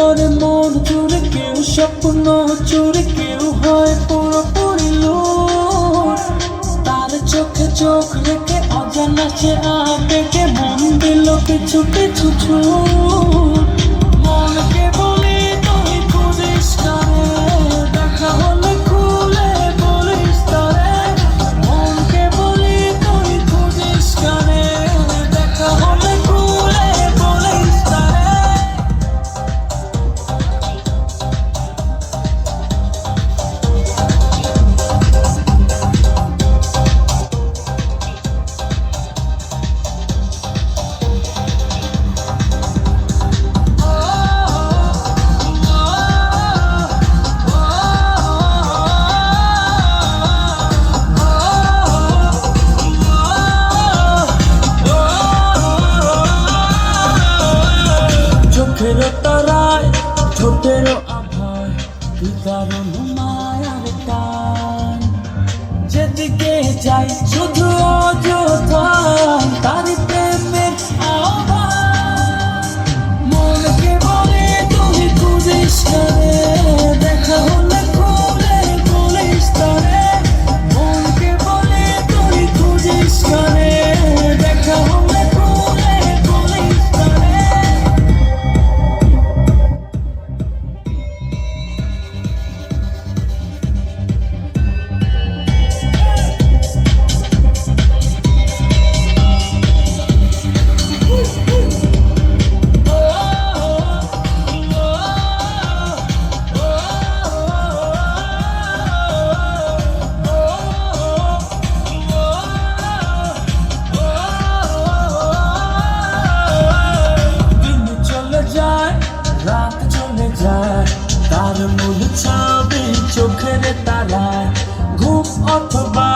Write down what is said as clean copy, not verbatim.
করে মন চুরি, কেউ স্বপ্ন চুরি, কেউ হয় পুরোপুরি লুট। তার চোখে চোখ রেখে অজানা সে আবেগে মন দিল কিছু কিছু ছুট। মনকে বলি তুই খুঁজিস কারে, দেখা হলে খুলে বলিস তারে। মনকে বলি তুই খুঁজিস কারে, দেখা হলে খুলে বলিস তারে। চোখেরও তারায় ঠোঁটেরও আভায় কি কারণ মায়ার টান। যেদিকে যাই শুধু অযথা তারি প্রেমের আহ্বান। মনকে বলে তুই খুঁজিস কারে, দেখা হলে খুলে বলিস তারে। মনকে বলে তুই খুঁজিস কারে, দেখা হলে খুলে বলিস তারে। রাত চলে যায় তার মূল ছবি চোখের তারায়, ঘুম অথবা